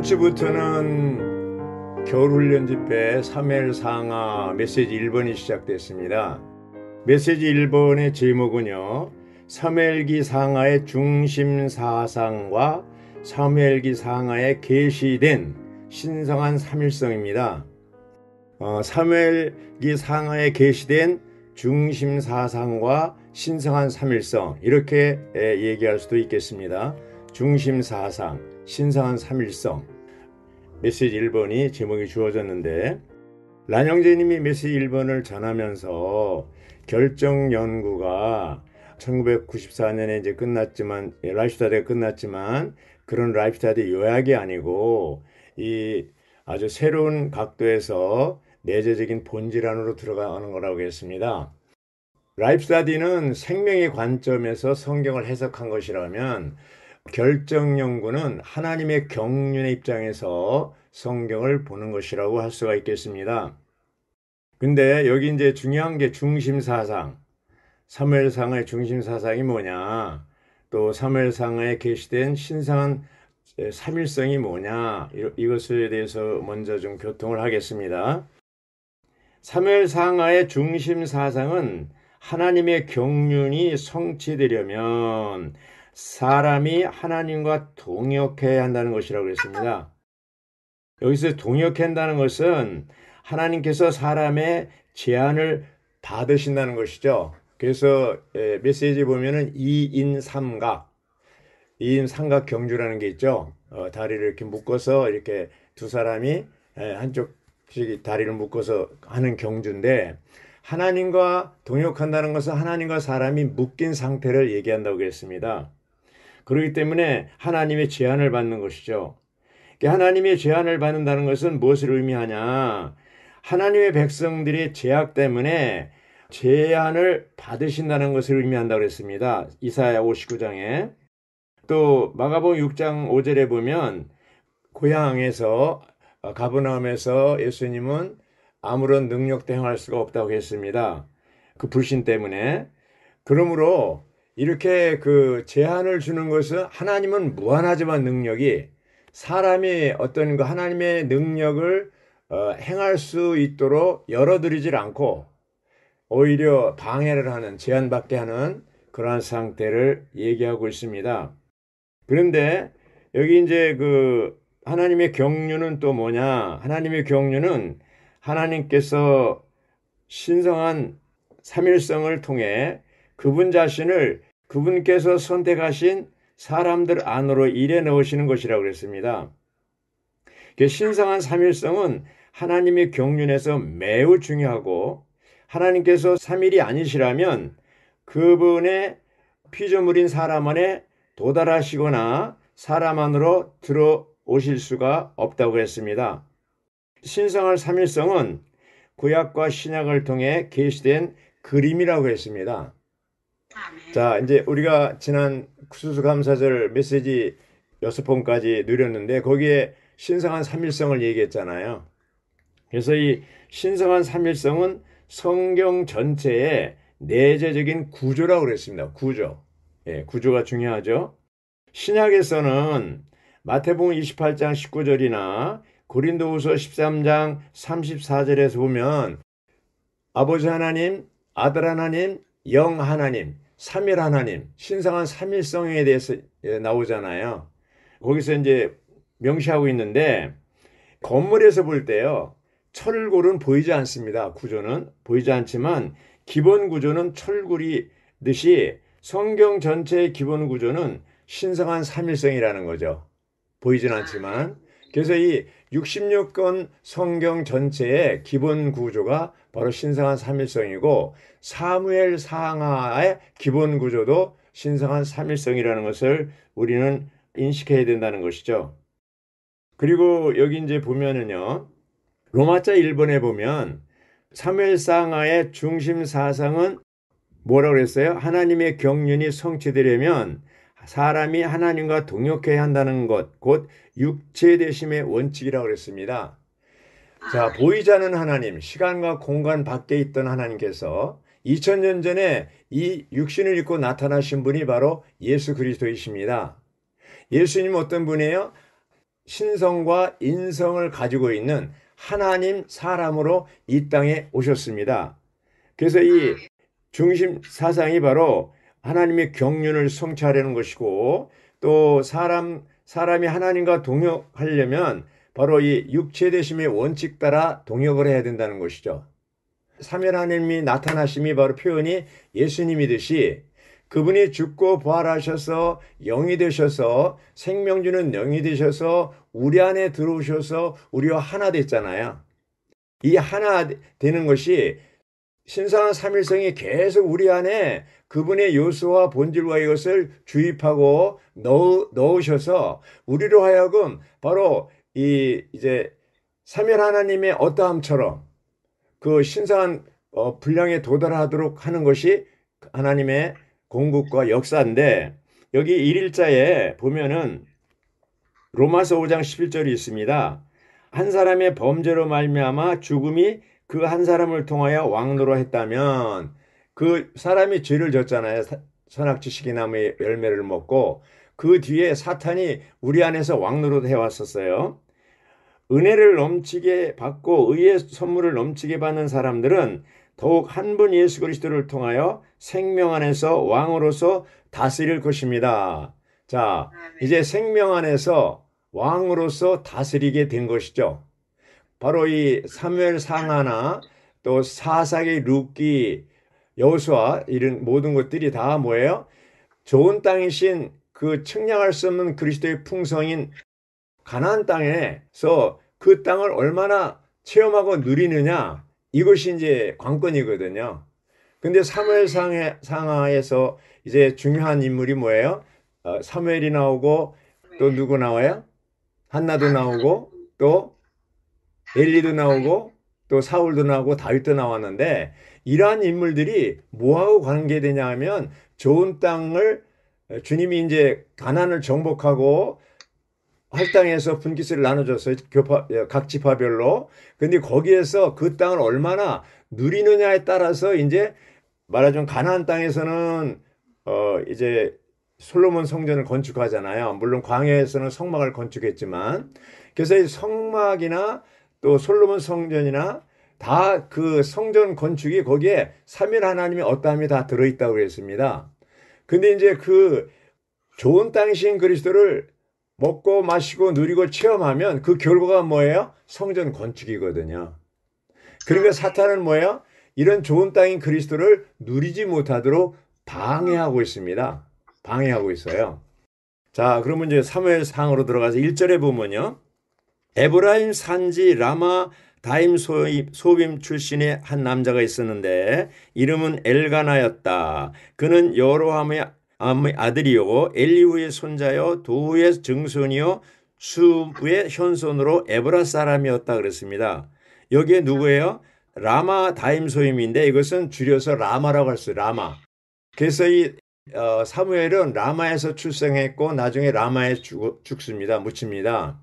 이번 주부터는 겨울훈련 집회 3일 상하 메시지 1번이 시작됐습니다. 메시지 1번의 제목은요, 사무엘기 상하의 중심 사상과 사무엘기 상하에 계시된 신성한 삼일성입니다. 사무엘기 상하에 계시된 중심 사상과 신성한 삼일성, 이렇게 얘기할 수도 있겠습니다. 중심 사상, 신성한 삼일성. 메시지 1번이 제목이 주어졌는데, 란영재님이 메시지 1번을 전하면서 결정 연구가 1994년에 이제 끝났지만, 라이프 스타디가 끝났지만, 그런 라이프 스타디 요약이 아니고 이 아주 새로운 각도에서 내재적인 본질 안으로 들어가는 거라고 했습니다. 라이프 스타디는 생명의 관점에서 성경을 해석한 것이라면, 결정 연구는 하나님의 경륜의 입장에서 성경을 보는 것이라고 할 수가 있겠습니다. 근데 여기 이제 중요한 게 중심 사상, 사무엘상의 중심 사상이 뭐냐, 또 사무엘상에 계시된 신성한 삼일성이 뭐냐, 이것에 대해서 먼저 좀 교통을 하겠습니다. 사무엘상의 중심 사상은 하나님의 경륜이 성취되려면 사람이 하나님과 동역해야 한다는 것이라고 했습니다. 여기서 동역해야 한다는 것은 하나님께서 사람의 제안을 받으신다는 것이죠. 그래서 메시지 보면은 2인 3각, 2인 3각 경주라는 게 있죠. 다리를 이렇게 묶어서 이렇게 두 사람이 한쪽씩 다리를 묶어서 하는 경주인데, 하나님과 동역한다는 것은 하나님과 사람이 묶인 상태를 얘기한다고 했습니다. 그렇기 때문에 하나님의 제안을 받는 것이죠. 하나님의 제안을 받는다는 것은 무엇을 의미하냐? 하나님의 백성들이 죄악 때문에 제안을 받으신다는 것을 의미한다고 했습니다. 이사야 59장에. 또 마가복음 6장 5절에 보면 고향에서 가버나움에서 예수님은 아무런 능력도 행할 수가 없다고 했습니다. 그 불신 때문에. 그러므로 이렇게 그 제한을 주는 것은, 하나님은 무한하지만 능력이, 사람이 어떤 그 하나님의 능력을 행할 수 있도록 열어드리질 않고 오히려 방해를 하는, 제한받게 하는 그러한 상태를 얘기하고 있습니다. 그런데 여기 이제 그 하나님의 경륜은 또 뭐냐? 하나님의 경륜은 하나님께서 신성한 삼일성을 통해 그분 자신을 그분께서 선택하신 사람들 안으로 일해 넣으시는 것이라고 그랬습니다. 신성한 삼일성은 하나님의 경륜에서 매우 중요하고, 하나님께서 삼일이 아니시라면 그분의 피조물인 사람 안에 도달하시거나 사람 안으로 들어오실 수가 없다고 했습니다. 신성한 삼일성은 구약과 신약을 통해 계시된 그림이라고 했습니다. 자, 이제 우리가 지난 수수감사절 메시지 6번까지 누렸는데 거기에 신성한 삼일성을 얘기했잖아요. 그래서 이 신성한 삼일성은 성경 전체의 내재적인 구조라고 그랬습니다. 구조. 구조가 중요하죠. 신약에서는 마태복음 28장 19절이나 고린도후서 13장 34절에서 보면 아버지 하나님, 아들 하나님, 영 하나님, 삼일 하나님, 신성한 삼일성에 대해서 나오잖아요. 거기서 이제 명시하고 있는데, 건물에서 볼 때요, 철골은 보이지 않습니다. 구조는 보이지 않지만 기본 구조는 철골이듯이 성경 전체의 기본 구조는 신성한 삼일성이라는 거죠. 보이진 않지만. 그래서 이 66권 성경 전체의 기본 구조가 바로 신성한 삼일성이고, 사무엘 상하의 기본 구조도 신성한 삼일성이라는 것을 우리는 인식해야 된다는 것이죠. 그리고 여기 이제 보면은요, 로마자 1번에 보면 사무엘 상하의 중심 사상은 뭐라고 그랬어요? 하나님의 경륜이 성취되려면 사람이 하나님과 동역해야 한다는 것, 곧 육체되심의 원칙이라고 그랬습니다. 자, 보이지 않는 하나님, 시간과 공간 밖에 있던 하나님께서 2000년 전에 이 육신을 입고 나타나신 분이 바로 예수 그리스도이십니다. 예수님은 어떤 분이에요? 신성과 인성을 가지고 있는 하나님 사람으로 이 땅에 오셨습니다. 그래서 이 중심 사상이 바로 하나님의 경륜을 성취하려는 것이고, 또 사람이 하나님과 동역하려면 바로 이 육체되심의 원칙 따라 동역을 해야 된다는 것이죠. 삼위 하나님이 나타나심이 바로 표현이 예수님이듯이 그분이 죽고 부활하셔서 영이 되셔서 생명 주는 영이 되셔서 우리 안에 들어오셔서 우리와 하나 됐잖아요. 이 하나 되는 것이 신성한 삼일성이 계속 우리 안에 그분의 요소와 본질과 이것을 주입하고 넣으셔서 우리로 하여금 바로 이제 삼일 하나님의 어떠함처럼 그 신성한 분량에 도달하도록 하는 것이 하나님의 공급과 역사인데, 여기 1일자에 보면은 로마서 5장 11절이 있습니다. 한 사람의 범죄로 말미암아 죽음이 그 한 사람을 통하여 왕노로 했다면, 그 사람이 죄를 졌잖아요. 선악지식의 나무의 열매를 먹고 그 뒤에 사탄이 우리 안에서 왕노릇 해왔었어요. 은혜를 넘치게 받고 의의 선물을 넘치게 받는 사람들은 더욱 한 분 예수 그리스도를 통하여 생명 안에서 왕으로서 다스릴 것입니다. 자, 이제 생명 안에서 왕으로서 다스리게 된 것이죠. 바로 이 사무엘 상하나 또 사사기 룻기 여호수아 이런 모든 것들이 다 뭐예요? 좋은 땅이신 그 측량할 수 없는 그리스도의 풍성인 가나안 땅에서 그 땅을 얼마나 체험하고 누리느냐, 이것이 이제 관건이거든요. 근데 사무엘 상하에서 이제 중요한 인물이 뭐예요? 사무엘이 나오고 또 누구 나와요? 한나도 나오고 또 엘리도 나오고 또 사울도 나오고 다윗도 나왔는데, 이러한 인물들이 뭐하고 관계되냐 하면 좋은 땅을 주님이 이제 가나안을 정복하고 할 땅에서 분깃을 나눠줬어요. 각 지파별로. 근데 거기에서 그 땅을 얼마나 누리느냐에 따라서 이제 말하자면 가나안 땅에서는 이제 솔로몬 성전을 건축하잖아요. 물론 광야에서는 성막을 건축했지만, 그래서 이 성막이나 또 솔로몬 성전이나 다 그 성전 건축이 거기에 삼일 하나님의 어떠함이 다 들어있다고 그랬습니다. 근데 이제 그 좋은 땅이신 그리스도를 먹고 마시고 누리고 체험하면 그 결과가 뭐예요? 성전 건축이거든요. 그러니까 사탄은 뭐예요? 이런 좋은 땅인 그리스도를 누리지 못하도록 방해하고 있습니다. 방해하고 있어요. 자, 그러면 이제 사무엘 상으로 들어가서 1절에 보면요. 에브라임 산지 라마 다임 소빔 출신의 한 남자가 있었는데 이름은 엘가나였다. 그는 여로함의 아들이요 엘리후의 손자요 도후의 증손이요 수의 현손으로 에브라 사람이었다 그랬습니다. 여기에 누구예요? 라마 다임 소임인데 이것은 줄여서 라마라고 할 수 있어요. 라마. 그래서 이 사무엘은 라마에서 출생했고 나중에 라마에 죽습니다. 묻힙니다.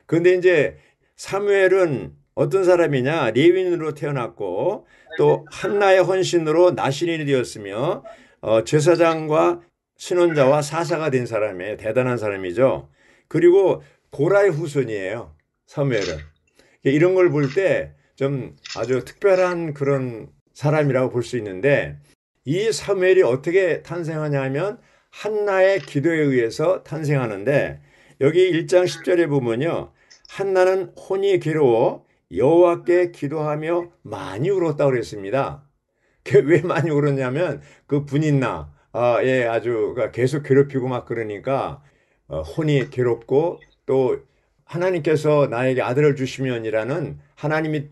그런데 이제 사무엘은 어떤 사람이냐? 레위인으로 태어났고 또 한나의 헌신으로 나신인이 되었으며 제사장과 신원자와 사사가 된 사람이에요. 대단한 사람이죠. 그리고 고라의 후손이에요. 사무엘은. 이런 걸 볼 때 좀 아주 특별한 그런 사람이라고 볼 수 있는데, 이 사무엘이 어떻게 탄생하냐 하면 한나의 기도에 의해서 탄생하는데, 여기 1장 10절에 보면요. 한나는 혼이 괴로워 여호와께 기도하며 많이 울었다고 그랬습니다. 왜 많이 울었냐면 그 분인나 예, 아주 계속 괴롭히고 막 그러니까 혼이 괴롭고, 또 하나님께서 나에게 아들을 주시면이라는 하나님이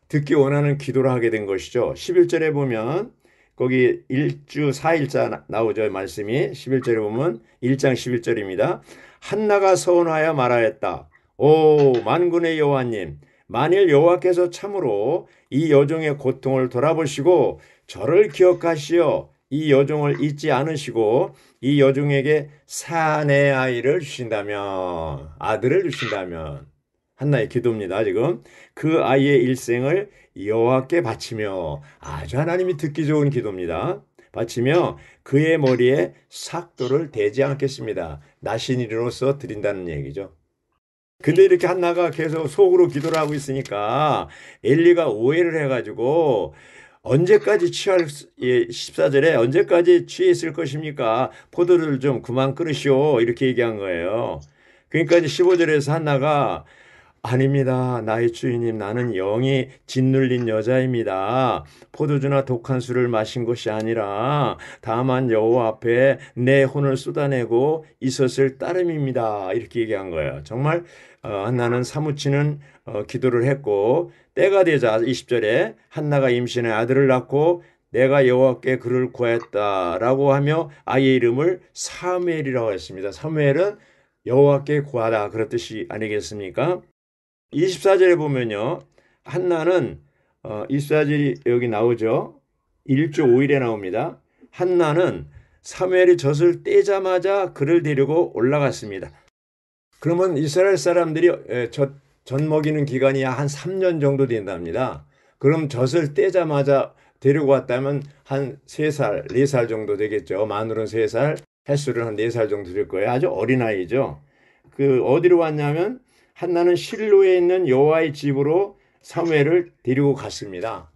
듣기 원하는 기도를 하게 된 것이죠. 11절에 보면 거기 1주 4일자 나오죠. 말씀이 11절에 보면 1장 11절입니다. 한나가 서원하여 말하였다. 오 만군의 여호와님, 만일 여호와께서 참으로 이 여종의 고통을 돌아보시고 저를 기억하시어 이 여종을 잊지 않으시고 이 여종에게 사내 아이를 주신다면, 아들을 주신다면, 한나의 기도입니다. 지금 그 아이의 일생을 여호와께 바치며, 아주 하나님이 듣기 좋은 기도입니다. 바치며 그의 머리에 삭도를 대지 않겠습니다. 나신이로서 드린다는 얘기죠. 근데 이렇게 한나가 계속 속으로 기도를 하고 있으니까 엘리가 오해를 해가지고 언제까지 14절에 언제까지 취해 있을 것입니까? 포도를 좀 그만 끊으시오. 이렇게 얘기한 거예요. 그러니까 이제 15절에서 한나가 아닙니다. 나의 주인님, 나는 영이 짓눌린 여자입니다. 포도주나 독한 술을 마신 것이 아니라 다만 여호와 앞에 내 혼을 쏟아내고 있었을 따름입니다. 이렇게 얘기한 거예요. 정말 한나는 사무치는 기도를 했고 때가 되자 20절에 한나가 임신해 아들을 낳고 내가 여호와께 그를 구하였다라고 하며 아이의 이름을 사무엘이라고 했습니다. 사무엘은 여호와께 구하다 그런 뜻이 아니겠습니까? 24절에 보면요. 한나는 24절이 여기 나오죠. 1조 5일에 나옵니다. 한나는 사무엘이 젖을 떼자마자 그를 데리고 올라갔습니다. 그러면 이스라엘 사람들이 젖 먹이는 기간이 한 3년 정도 된답니다. 그럼 젖을 떼자마자 데리고 왔다면 한 3살, 4살 정도 되겠죠. 만으로는 3살, 햇수는 한 4살 정도 될 거예요. 아주 어린아이죠. 어디로 왔냐면 한나는 실로에 있는 여호와의 집으로 사무엘을 데리고 갔습니다.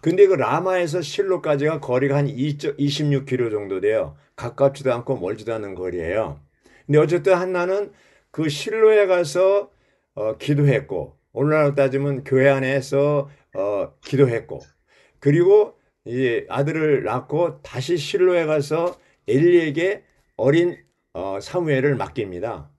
근데 그 라마에서 실로까지가 거리가 한 26km 정도 돼요. 가깝지도 않고 멀지도 않은 거리예요. 근데 어쨌든 한나는 그 실로에 가서 기도했고 오늘날로 따지면 교회 안에서 기도했고 그리고 이제 아들을 낳고 다시 실로에 가서 엘리에게 어린 사무엘을 맡깁니다.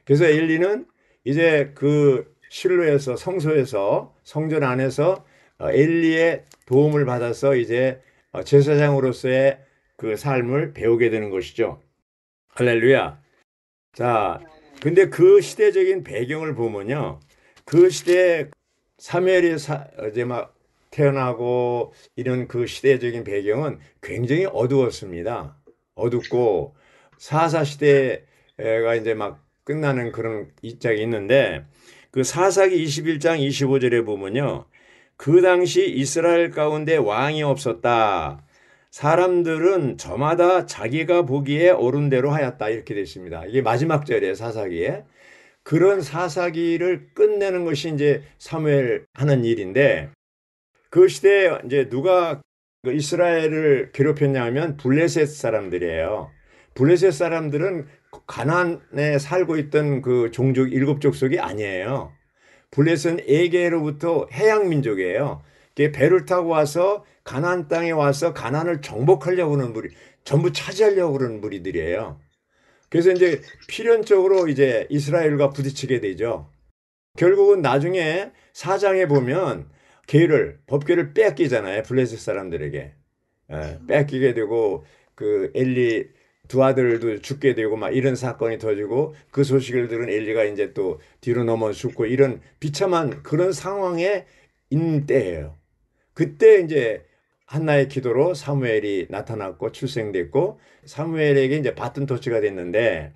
그래서 엘리는 이제 그 실로에서 성소에서 성전 안에서 엘리의 도움을 받아서 이제 제사장으로서의 그 삶을 배우게 되는 것이죠. 할렐루야. 자, 근데 그 시대적인 배경을 보면요. 그 시대에 사무엘이 이제 막 태어나고 이런 그 시대적인 배경은 굉장히 어두웠습니다. 어둡고 사사 시대가 이제 막 끝나는 그런 이짝이 있는데 그 사사기 21장 25절에 보면요. 그 당시 이스라엘 가운데 왕이 없었다. 사람들은 저마다 자기가 보기에 옳은 대로 하였다. 이렇게 되어 있습니다. 이게 마지막 절이에요. 사사기에. 그런 사사기를 끝내는 것이 이제 사무엘 하는 일인데 그 시대에 이제 누가 이스라엘을 괴롭혔냐 하면 블레셋 사람들이에요. 블레셋 사람들은 가나안에 살고 있던 그 종족 7족속이 아니에요. 블레셋은 에게로부터 해양 민족이에요. 배를 타고 와서 가나안 땅에 와서 가나안을 정복하려고 하는 무리, 전부 차지하려고 그러는 무리들이에요. 그래서 이제 필연적으로 이제 이스라엘과 부딪히게 되죠. 결국은 나중에 사장에 보면 법궤를 뺏기잖아요. 블레셋 사람들에게. 뺏기게 되고 그 엘리 두 아들도 죽게 되고 막 이런 사건이 터지고 그 소식을 들은 엘리가 이제 또 뒤로 넘어 죽고 이런 비참한 그런 상황에 있는 때예요. 그때 이제 한나의 기도로 사무엘이 나타났고 출생됐고 사무엘에게 이제 바튼 토치가 됐는데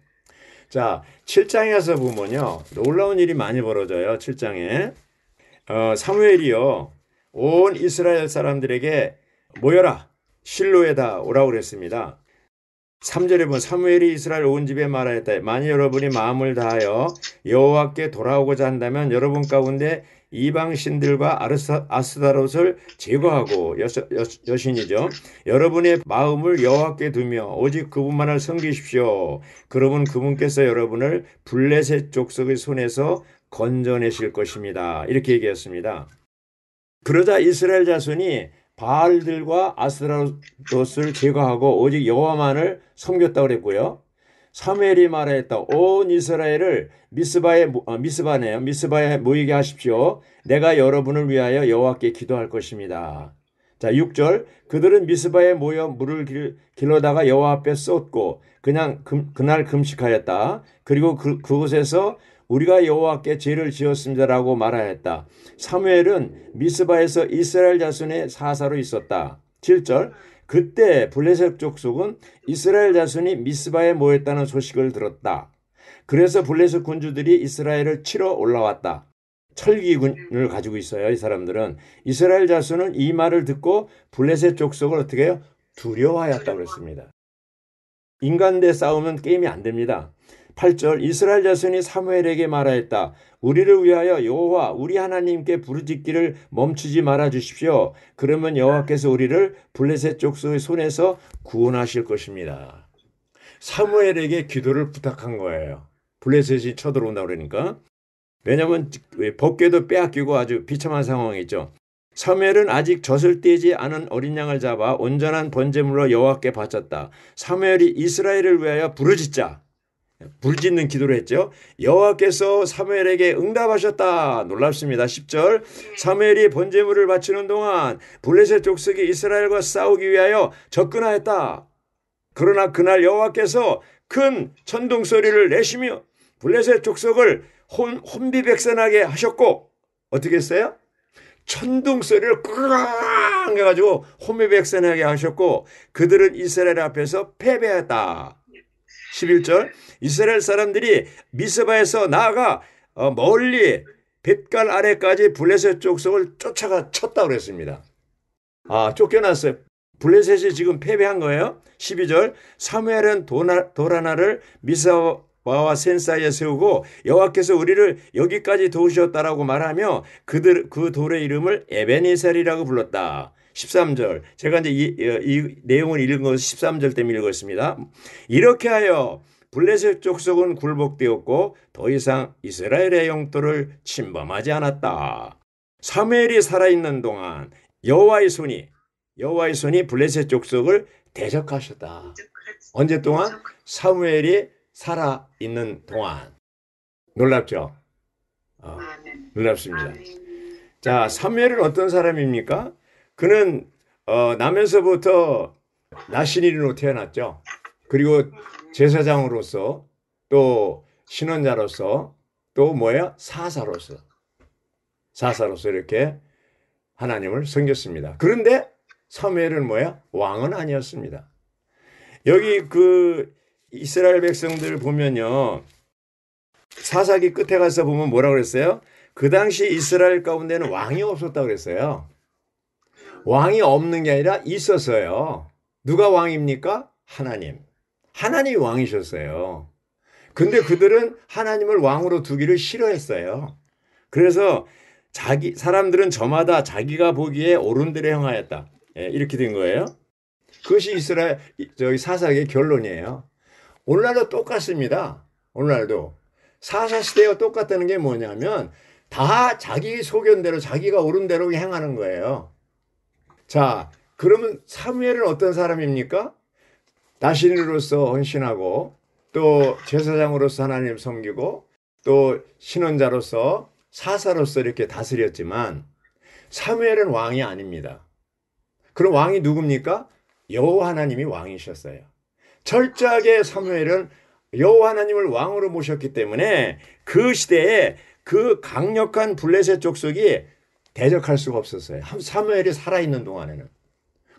자 7장에서 보면요 놀라운 일이 많이 벌어져요. 7장에 사무엘이요 온 이스라엘 사람들에게 모여라 실로에다 오라고 그랬습니다. 3절에 보면 사무엘이 이스라엘 온 집에 말하였다. 만일 여러분이 마음을 다하여 여호와께 돌아오고자 한다면 여러분 가운데 이방 신들과 아스타롯을 제거하고 여신이죠. 여러분의 마음을 여호와께 두며 오직 그분만을 섬기십시오. 그러면 그분께서 여러분을 블레셋 족속의 손에서 건져내실 것입니다. 이렇게 얘기했습니다. 그러자 이스라엘 자손이 바알들과 아스타롯을 제거하고 오직 여호와만을 섬겼다고 그랬고요. 사무엘이 말하였다. 온 이스라엘을 미스바에 모이게 하십시오. 내가 여러분을 위하여 여호와께 기도할 것입니다. 자, 6절 그들은 미스바에 모여 물을 길러다가 여호와 앞에 쏟고 그날 금식하였다. 그리고 그곳에서 우리가 여호와께 죄를 지었습니다라고 말하였다. 사무엘은 미스바에서 이스라엘 자손의 사사로 있었다. 7절 그때 블레셋 족속은 이스라엘 자손이 미스바에 모였다는 소식을 들었다. 그래서 블레셋 군주들이 이스라엘을 치러 올라왔다. 철기군을 가지고 있어요. 이 사람들은. 이스라엘 자손은 이 말을 듣고 블레셋 족속을 어떻게 해요? 두려워하였다고 그랬습니다. 인간 대 싸우면 게임이 안 됩니다. 8절 이스라엘 자손이 사무엘에게 말하였다. 우리를 위하여 여호와 우리 하나님께 부르짖기를 멈추지 말아 주십시오. 그러면 여호와께서 우리를 블레셋 족속의 손에서 구원하실 것입니다. 사무엘에게 기도를 부탁한 거예요. 블레셋이 쳐들어온다 그러니까. 왜냐하면 법궤도 빼앗기고 아주 비참한 상황이죠. 사무엘은 아직 젖을 떼지 않은 어린 양을 잡아 온전한 번제물로 여호와께 바쳤다. 사무엘이 이스라엘을 위하여 부르짖는 기도를 했죠. 여호와께서 사무엘에게 응답하셨다. 놀랍습니다. 10절 사무엘이 번제물을 바치는 동안 블레셋 족속이 이스라엘과 싸우기 위하여 접근하였다. 그러나 그날 여호와께서 큰 천둥 소리를 내시며 블레셋 족속을 혼비백산하게 하셨고 어떻게 했어요? 천둥 소리를 꽝 해가지고 혼비백산하게 하셨고 그들은 이스라엘 앞에서 패배했다. 11절 이스라엘 사람들이 미스바에서 나아가 멀리 벳갈 아래까지 블레셋 족속을 쫓아가 쳤다고 그랬습니다. 쫓겨났어요. 블레셋이 지금 패배한 거예요. 12절 사무엘은 돌 하나를 미스바와 센 사이에 세우고 여호와께서 우리를 여기까지 도우셨다라고 말하며 그 돌의 이름을 에베네셀이라고 불렀다. 13절 제가 이제 이 내용을 읽은 것은 13절 때문에 읽었습니다. 이렇게 하여 블레셋 족속은 굴복되었고 더 이상 이스라엘의 영토를 침범하지 않았다. 사무엘이 살아있는 동안 여호와의 손이 블레셋 족속을 대적하셨다. 언제 동안? 사무엘이 살아있는 동안. 놀랍죠? 놀랍습니다. 자, 사무엘은 어떤 사람입니까? 그는 나면서부터 나시린으로 태어났죠. 그리고 제사장으로서 또 신원자로서 또 뭐예요? 사사로서 이렇게 하나님을 섬겼습니다. 그런데 사무엘은 뭐야? 왕은 아니었습니다. 여기 그 이스라엘 백성들 보면요. 사사기 끝에 가서 보면 뭐라고 그랬어요? 그 당시 이스라엘 가운데는 왕이 없었다고 그랬어요. 왕이 없는 게 아니라 있었어요. 누가 왕입니까? 하나님이 왕이셨어요. 근데 그들은 하나님을 왕으로 두기를 싫어했어요. 그래서 사람들은 저마다 자기가 보기에 옳은 대로 행하였다. 이렇게 된 거예요. 그것이 이스라엘 사사기의 결론이에요. 오늘날도 똑같습니다. 오늘날도 사사 시대와 똑같다는 게 뭐냐면 다 자기 소견대로 자기가 옳은 대로 행하는 거예요. 자, 그러면 사무엘은 어떤 사람입니까? 나신으로서 헌신하고 또 제사장으로서 하나님 섬기고 또 신원자로서 사사로서 이렇게 다스렸지만 사무엘은 왕이 아닙니다. 그럼 왕이 누굽니까? 여호와 하나님이 왕이셨어요. 철저하게 사무엘은 여호와 하나님을 왕으로 모셨기 때문에 그 시대에 그 강력한 블레셋 족속이 대적할 수가 없었어요. 사무엘이 살아있는 동안에는.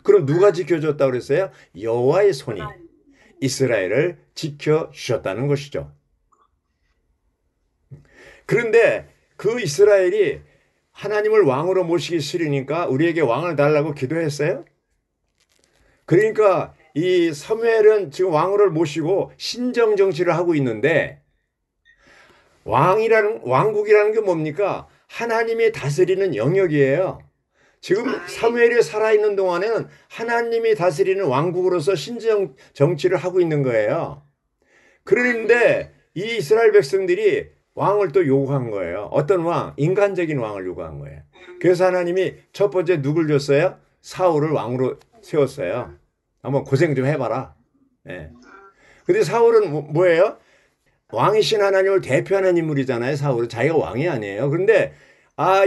그럼 누가 지켜줬다고 그랬어요? 여호와의 손이 이스라엘을 지켜주셨다는 것이죠. 그런데 그 이스라엘이 하나님을 왕으로 모시기 싫으니까 우리에게 왕을 달라고 기도했어요. 그러니까 이 사무엘은 지금 왕을 모시고 신정 정치를 하고 있는데 왕국이라는 게 뭡니까? 하나님이 다스리는 영역이에요. 지금 사무엘이 살아있는 동안에는 하나님이 다스리는 왕국으로서 신정 정치를 하고 있는 거예요. 그런데 이 이스라엘 백성들이 왕을 또 요구한 거예요. 어떤 왕? 인간적인 왕을 요구한 거예요. 그래서 하나님이 첫 번째 누굴 줬어요? 사울을 왕으로 세웠어요. 한번 고생 좀 해봐라. 예. 근데 사울은 뭐예요? 왕이신 하나님을 대표하는 인물이잖아요. 사울은 자기가 왕이 아니에요. 그런데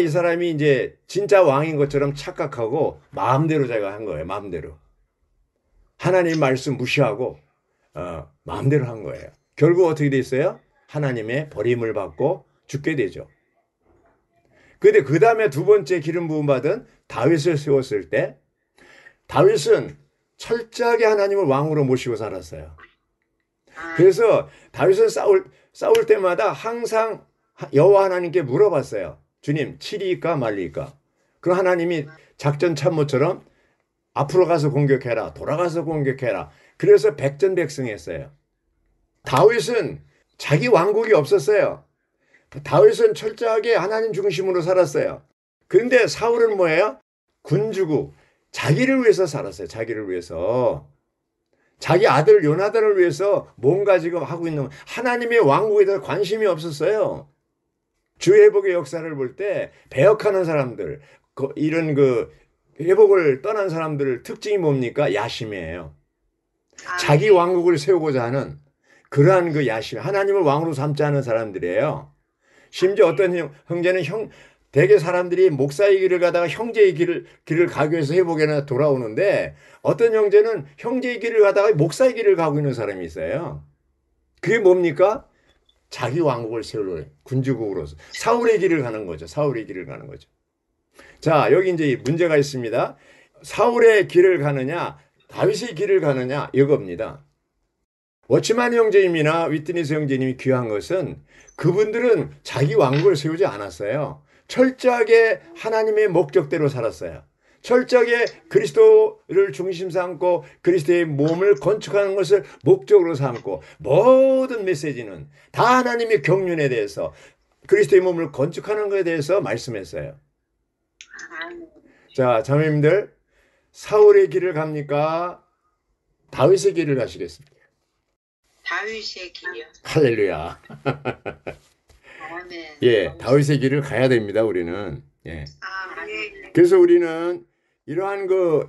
이 사람이 이제 진짜 왕인 것처럼 착각하고 마음대로 자기가 한 거예요. 마음대로. 하나님 말씀 무시하고 마음대로 한 거예요. 결국 어떻게 됐어요? 하나님의 버림을 받고 죽게 되죠. 그런데 그 다음에 두 번째 기름 부음 받은 다윗을 세웠을 때 다윗은 철저하게 하나님을 왕으로 모시고 살았어요. 그래서 다윗은 싸울 때마다 항상 여호와 하나님께 물어봤어요. 주님, 칠이일까 말리일까? 그럼 하나님이 작전 참모처럼 앞으로 가서 공격해라, 돌아가서 공격해라. 그래서 백전백승했어요. 다윗은 자기 왕국이 없었어요. 다윗은 철저하게 하나님 중심으로 살았어요. 그런데 사울은 뭐예요? 군주국. 자기를 위해서 살았어요. 자기를 위해서. 자기 아들 요나단을 위해서 뭔가 지금 하고 있는 하나님의 왕국에 대해서 관심이 없었어요. 주회복의 역사를 볼 때 배역하는 사람들, 이런 회복을 떠난 사람들 특징이 뭡니까? 야심이에요. 자기 왕국을 세우고자 하는 그러한 야심, 하나님을 왕으로 삼지 않은 사람들이에요. 심지어 어떤 형제는 대개 사람들이 목사의 길을 가다가 형제의 길을 가기 위해서 회복에 돌아오는데 어떤 형제는 형제의 길을 가다가 목사의 길을 가고 있는 사람이 있어요. 그게 뭡니까? 자기 왕국을 세우려 군주국으로서 사울의 길을 가는 거죠. 사울의 길을 가는 거죠. 자, 여기 이제 문제가 있습니다. 사울의 길을 가느냐, 다윗의 길을 가느냐, 이겁니다. 워치만 형제님이나 위트니스 형제님이 귀한 것은 그분들은 자기 왕국을 세우지 않았어요. 철저하게 하나님의 목적대로 살았어요. 철저하게 그리스도를 중심 삼고 그리스도의 몸을 건축하는 것을 목적으로 삼고 모든 메시지는 다 하나님의 경륜에 대해서 그리스도의 몸을 건축하는 것에 대해서 말씀했어요. 자, 자매님들, 사울의 길을 갑니까? 다윗의 길을 가시겠습니까? 다윗의 길이요. 할렐루야. 아멘. 예, 다윗의 길을 가야 됩니다, 우리는. 예. 아멘. 그래서 우리는 이러한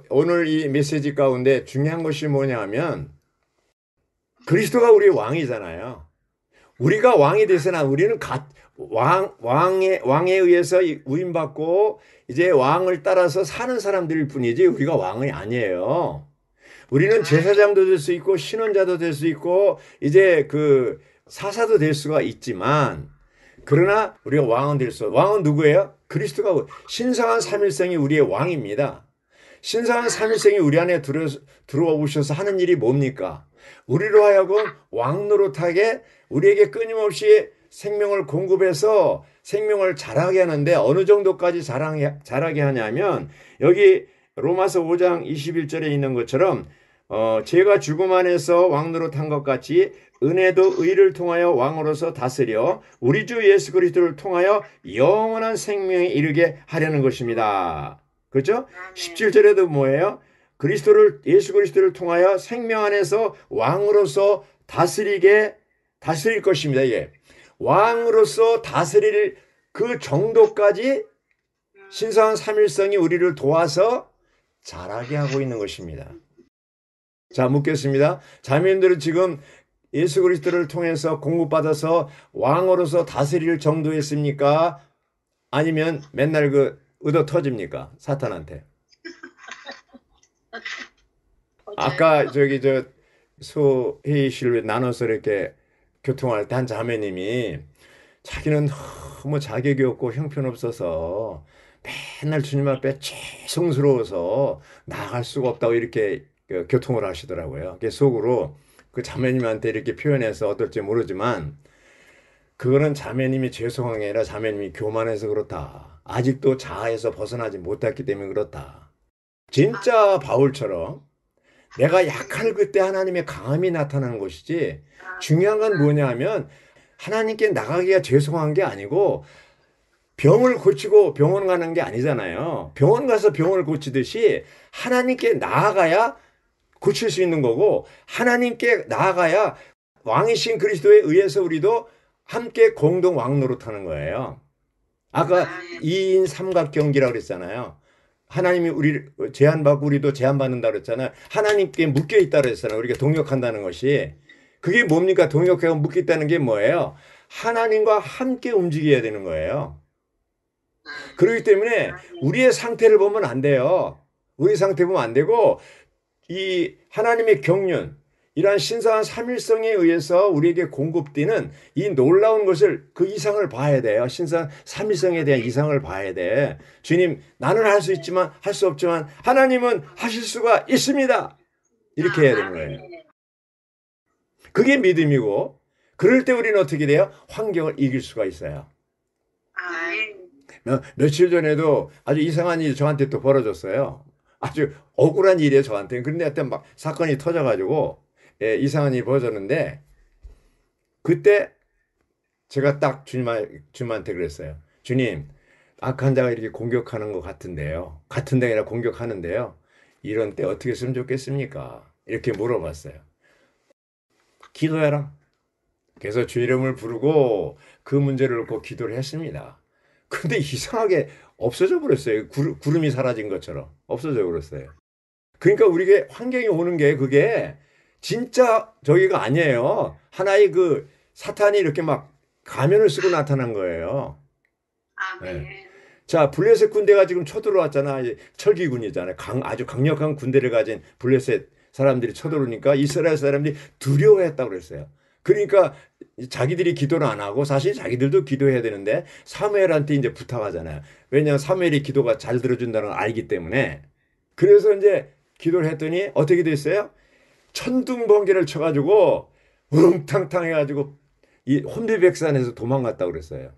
오늘 이 메시지 가운데 중요한 것이 뭐냐 하면 그리스도가 우리의 왕이잖아요. 우리가 왕이 되서나 우리는 왕에 의해서 위임받고 이제 왕을 따라서 사는 사람들일 뿐이지 우리가 왕이 아니에요. 우리는 제사장도 될 수 있고 신원자도 될 수 있고 이제 사사도 될 수가 있지만 그러나 우리가 왕은 누구예요? 그리스도가 신성한 삼일성이 우리의 왕입니다. 신성한 삼일성이 우리 안에 들어와 오셔서 하는 일이 뭡니까? 우리로 하여금 왕 노릇하게 우리에게 끊임없이 생명을 공급해서 생명을 자라게 하는데 어느 정도까지 자라게 하냐면 여기 로마서 5장 21절에 있는 것처럼 죄가 죽음 안에서 왕 노릇한 것 같이 은혜도 의를 통하여 왕으로서 다스려 우리 주 예수 그리스도를 통하여 영원한 생명에 이르게 하려는 것입니다. 그렇죠? 17절에도 뭐예요? 예수 그리스도를 통하여 생명 안에서 왕으로서 다스릴 것입니다. 이게 왕으로서 다스릴 그 정도까지 신성한 삼일성이 우리를 도와서 자라게 하고 있는 것입니다. 자, 묻겠습니다. 자매님들은 지금 예수 그리스도를 통해서 공급받아서 왕으로서 다스릴 정도였습니까? 아니면 맨날 의도 터집니까? 사탄한테. 아까 소회의실을 나눠서 이렇게 교통할 때 한 자매님이 자기는 너무 자격이 없고 형편없어서 맨날 주님 앞에 죄송스러워서 나아갈 수가 없다고 이렇게 교통을 하시더라고요. 속으로 그 자매님한테 이렇게 표현해서 어떨지 모르지만 그거는 자매님이 죄송한 게 아니라 자매님이 교만해서 그렇다. 아직도 자아에서 벗어나지 못했기 때문에 그렇다. 진짜 바울처럼 내가 약할 그때 하나님의 강함이 나타나는 것이지 중요한 건 뭐냐 하면 하나님께 나가기가 죄송한 게 아니고 병을 고치고 병원 가는 게 아니잖아요. 병원 가서 병을 고치듯이 하나님께 나아가야 고칠 수 있는 거고 하나님께 나아가야 왕이신 그리스도에 의해서 우리도 함께 공동 왕 노릇하는 거예요. 아까 2인 삼각경기라고 그랬잖아요. 하나님이 우리를 제한받고 우리도 제한받는다고 그랬잖아요. 하나님께 묶여 있다고 그랬잖아요. 우리가 동역한다는 것이. 그게 뭡니까? 동역하고 묶여 있다는 게 뭐예요? 하나님과 함께 움직여야 되는 거예요. 그렇기 때문에 우리의 상태를 보면 안 돼요. 우리 상태 보면 안 되고 이 하나님의 경륜, 이러한 신성한 삼일성에 의해서 우리에게 공급되는 이 놀라운 것을 그 이상을 봐야 돼요. 신성한 삼일성에 대한 이상을 봐야 돼. 주님, 나는 할 수 있지만 할 수 없지만 하나님은 하실 수가 있습니다. 이렇게 해야 되는 거예요. 그게 믿음이고 그럴 때 우리는 어떻게 돼요? 환경을 이길 수가 있어요. 며칠 전에도 아주 이상한 일이 저한테 또 벌어졌어요. 아주 억울한 일이에요, 저한테. 그런데 하여튼 막 사건이 터져가지고 이상한 일이 벌어졌는데 그때 제가 딱 주님한테 그랬어요. 주님, 악한 자가 이렇게 공격하는 것 같은데요. 같은 데가 아니라 공격하는데요. 이런 때 어떻게 했으면 좋겠습니까? 이렇게 물어봤어요. 기도해라. 그래서 주 이름을 부르고 그 문제를 놓고 기도를 했습니다. 근데 이상하게 없어져 버렸어요. 구름이 사라진 것처럼 없어져 버렸어요. 그러니까 우리에게 환경이 오는 게 그게 진짜 저기가 아니에요. 하나의 그 사탄이 이렇게 막 가면을 쓰고 나타난 거예요. 아멘. 네. 자, 블레셋 군대가 지금 쳐들어왔잖아. 이제 철기군이잖아요. 아주 강력한 군대를 가진 블레셋 사람들이 쳐들어오니까 이스라엘 사람들이 두려워했다고 그랬어요. 그러니까 자기들이 기도를 안 하고 사실 자기들도 기도해야 되는데 사무엘한테 이제 부탁하잖아요. 왜냐하면 사무엘이 기도가 잘 들어준다는 걸 알기 때문에. 그래서 이제 기도를 했더니 어떻게 됐어요? 천둥번개를 쳐가지고 우렁탕탕 해가지고 이 혼비백산에서 도망갔다고 그랬어요.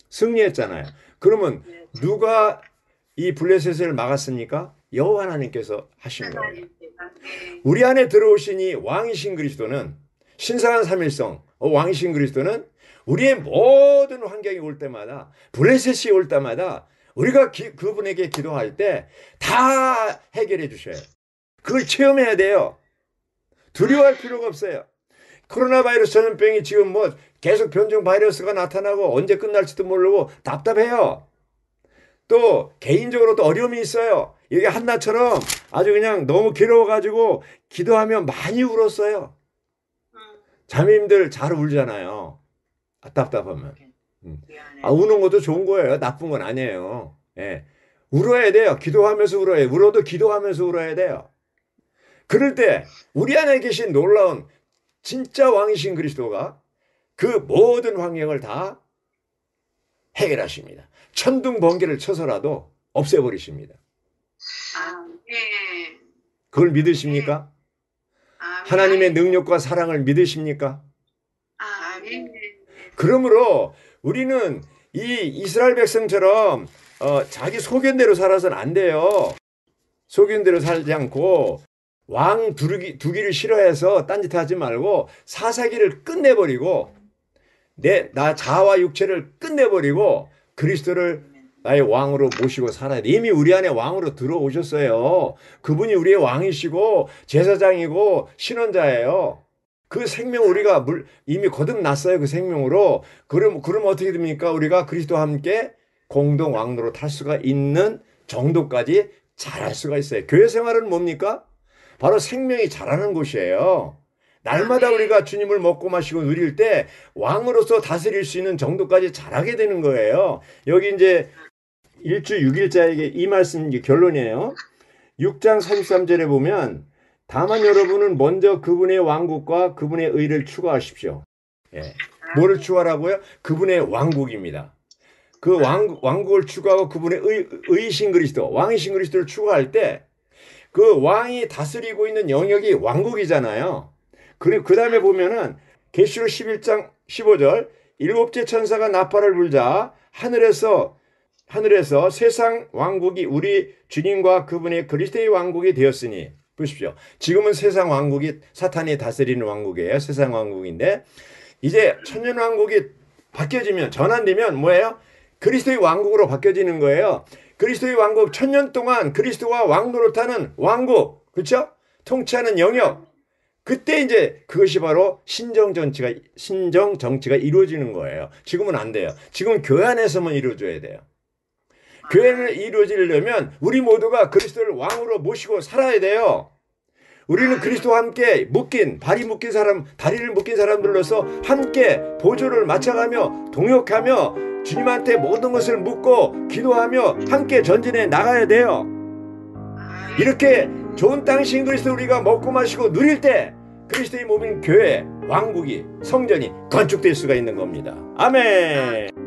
승리했잖아요. 그러면 누가 이 블레셋을 막았습니까? 여호와 하나님께서 하신 거예요. 우리 안에 들어오시니 왕이신 그리스도는 신성한 삼일성 왕이신 그리스도는 우리의 모든 환경이 올 때마다 블레셋이 올 때마다 우리가 그분에게 기도할 때 다 해결해 주셔요. 그걸 체험해야 돼요. 두려워할 필요가 없어요. 코로나 바이러스 전염병이 지금 뭐 계속 변종 바이러스가 나타나고 언제 끝날지도 모르고 답답해요. 또 개인적으로도 어려움이 있어요. 이게 한나처럼 아주 그냥 너무 괴로워가지고 기도하면 많이 울었어요. 자매님들 잘 울잖아요. 답답하면. 우는 것도 좋은 거예요. 나쁜 건 아니에요. 예. 울어야 돼요. 기도하면서 울어야 돼요. 울어도 기도하면서 울어야 돼요. 그럴 때 우리 안에 계신 놀라운 진짜 왕이신 그리스도가 그 모든 환경을 다 해결하십니다. 천둥 번개를 쳐서라도 없애버리십니다. 그걸 믿으십니까? 하나님의 능력과 사랑을 믿으십니까? 그러므로 우리는 이 이스라엘 백성처럼 자기 소견대로 살아서는 안 돼요. 소견대로 살지 않고 왕 두기를 싫어해서 딴짓 하지 말고 사사기를 끝내버리고 나 자아와 육체를 끝내버리고 그리스도를 나의 왕으로 모시고 살아야 돼. 이미 우리 안에 왕으로 들어오셨어요. 그분이 우리의 왕이시고 제사장이고 신원자예요. 그 생명 우리가 이미 거듭났어요. 그 생명으로. 그럼 어떻게 됩니까? 우리가 그리스도와 함께 공동 왕로로 탈 수가 있는 정도까지 잘할 수가 있어요. 교회 생활은 뭡니까? 바로 생명이 자라는 곳이에요. 날마다 우리가 주님을 먹고 마시고 누릴 때 왕으로서 다스릴 수 있는 정도까지 자라게 되는 거예요. 여기 이제 1주 6일자에게 이 말씀 결론이에요. 6장 33절에 보면 다만 여러분은 먼저 그분의 왕국과 그분의 의를 추구하십시오. 예. 뭐를 추구하라고요? 그분의 왕국입니다. 그 왕국을 추구하고 그분의 의이신 그리스도, 왕이신 그리스도를 추구할 때 그 왕이 다스리고 있는 영역이 왕국이잖아요. 그리고 그 다음에 보면은 계시록 11장 15절 일곱째 천사가 나팔을 불자 하늘에서 세상 왕국이 우리 주님과 그분의 그리스도의 왕국이 되었으니 보십시오. 지금은 세상 왕국이 사탄이 다스리는 왕국이에요. 세상 왕국인데 이제 천년 왕국이 바뀌어지면 전환되면 뭐예요? 그리스도의 왕국으로 바뀌어지는 거예요. 그리스도의 왕국 천년 동안 그리스도와 왕 노릇하는 왕국, 그렇죠? 통치하는 영역. 그때 이제 그것이 바로 신정 정치가 이루어지는 거예요. 지금은 안 돼요. 지금은 교회 안에서만 이루어져야 돼요. 교회를 이루어지려면 우리 모두가 그리스도를 왕으로 모시고 살아야 돼요. 우리는 그리스도와 함께 다리를 묶인 사람들로서 함께 보조를 맞춰가며 동역하며 주님한테 모든 것을 묻고 기도하며 함께 전진해 나가야 돼요. 이렇게 좋은 땅이신 그리스도 우리가 먹고 마시고 누릴 때 그리스도의 몸인 교회, 왕국이, 성전이 건축될 수가 있는 겁니다. 아멘.